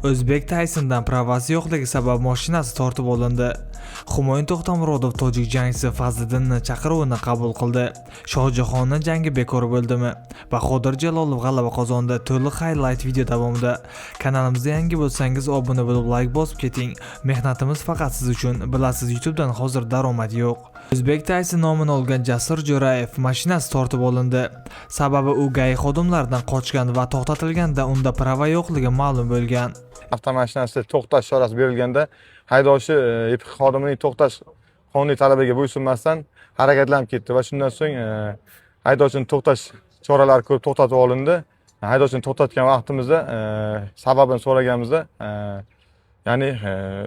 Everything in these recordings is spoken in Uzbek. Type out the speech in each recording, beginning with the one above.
O'zbek Taysondan pravasi yo'qligi sabab mashinasi tortib olindi. Humoyun To'xtamurodov tojik jangchisi Fazliddinni chaqiruvini qabul qildi. Shohjahonning jangi bekor bo'ldimi? Bahodir Jalolov g'alaba qozondi. To'liq highlight video davomida. Kanalimizga yangi bo'lsangiz obuna bo'lib like bosib keting. Mehnatimiz faqat siz uchun. Bilasiz, YouTube'dan hozir daromad yo'q. O'zbek Tayson nomini olgan Jasur Jo'rayev mashinasi tortib olindi. Sababi u gay xodimlardan qochgan va to'xtatilganda unda prava yo'qligi ma'lum bo'lgan. Avtomashinasi to'xtash chorasi berilganda haydovchi EPX xodimining to'xtash qonuniy talabiga bo'ysunmasdan harakatlanib ketdi va shundan so'ng haydovchining to'xtash choralari ko'rib to'xtatib olindi. Haydovchini to'xtatgan vaqtimizda sababini so'raganimizda ya'ni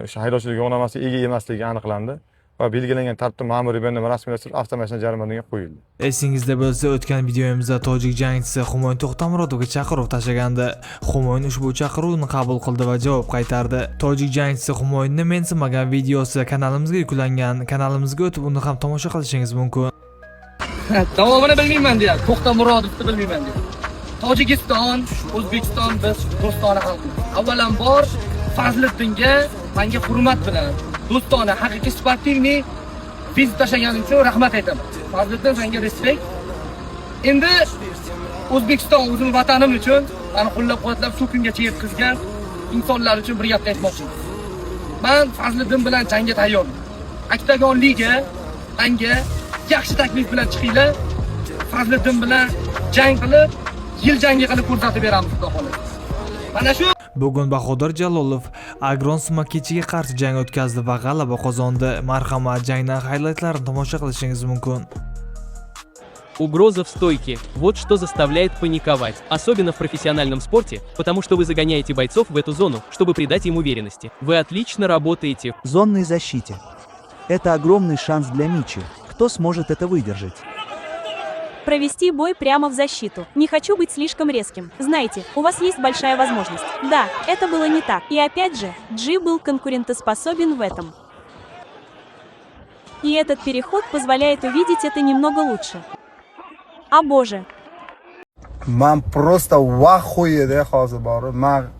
o'sha haydovchilik guvohnomasiga ega emasligi aniqlandi va belgilangan tartibda ma'muriy bayonnoma rasmiylashtirib avtomashina jarimaga qo'yildi. Esingizda bo'lsa, o'tgan videomizda tojik jangchisi Humoyun To'xtamurodovga chaqiruv tashlagandi. Humoyun ushbu chaqiruvni qabul qildi va javob qaytardi. Tojik jangchisi Humoyunni mensimagan videosi kanalimizga yuklangan. Kanalimizga o'tib uni ham tomosha qilishingiz mumkin. Davomini bilmayman deyapti. To'xtamurodovni bilmayman deyapti. Tojikiston, O'zbekiston biz do'stona xalqmiz. Avvalambor Fazliddinga menga hurmat bilan do'stona haqiqiy sportivniy vizit tashlaganing uchun rahmat aytaman. Fazliddin, senga respekt. Endi O'zbekiston o'zim vatanim uchun meni qo'llab-quvvatlab shu kungacha yetkazgan insonlar uchun bir gapni aytmoqchiman. Men Fazliddin bilan jangga tayyorman. Oktagon liga menga yaxshi taklif bilan chiqinglar. Fazliddin bilan jang qilib, yil jangi qilib ko'rsatib beramiz, xudo xohlasa. Mana shu Bugun Bahodir Jalolov Agron Smakichiga qarshi jang o'tkazdi va g'alaba qozondi. Marhamat, jangdan highlightlarini tomosha qilishingiz mumkin. Угроза в стойке – вот что заставляет паниковать, особенно в профессиональном спорте, потому что вы загоняете бойцов в эту зону, чтобы придать им уверенности. Вы отлично работаете. В зонной защите. Это огромный шанс для Мичи. Кто сможет это выдержать? Провести бой прямо в защиту. Не хочу быть слишком резким. Знаете, у вас есть большая возможность. Да, это было не так. И опять же, Джи был конкурентоспособен в этом. И этот переход позволяет увидеть это немного лучше. О боже. Man просто в ахуеде hozir bor. Men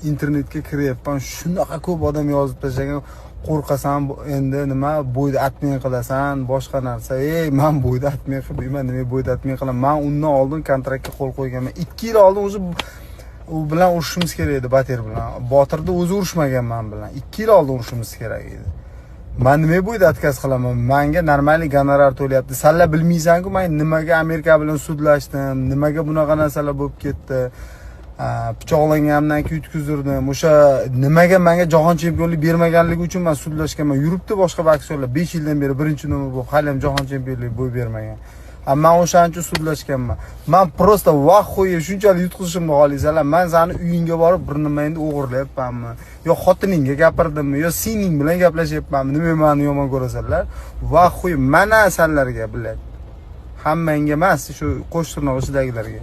internetga kiryapman. Shunaqa ko'p odam yozib tashlagan. Qo'rqasan endi nima bo'yda atmay qilasan, boshqa narsa. Men bo'yda atmay qilmayman, nima bo'yda atmay qilaman. Men undan oldin kontraktga qo'l qo'yganman. 2 yil oldin o'zi u bilan urushimiz kerak edi, Batir bilan. Botirda o'zi urushmagan men bilan. 2 yil oldin urushimiz kerak edi. Men nima bo'yda atkaz qilaman? Menga normal gonorar to'layapti. Salla bilmaysan-ku, men nimaga Amerika bilan sudlashdim, nimaga bunaqa narsalar bo'lib ketdi. Pichoqlanganimdan keyin yutkazdirdim. O'sha nimaga menga jahon chempionlik bermaganligi uchun men sudlashganman. Yuribdi boshqa boksyorlar 5 yildan beri birinchi nomer bo'lib, hali ham jahon chempionlik bo'y bermagan. Men o'shaning uchun sudlashganman. Men просто vaxo'ya shunchalik yutqizishimni xohlaysizlar. Men seni uyingga borib bir nimangni o'g'irlayapmanmi? Yo xotiningga gapirdimmi? Yo sening bilan gaplashyapmanmi? Nima meni yomon ko'rasanlar? Vaxo'ya mana sanlarga bilat. Hammangga emas, shu qo'sh tirnoq ichidagilarga.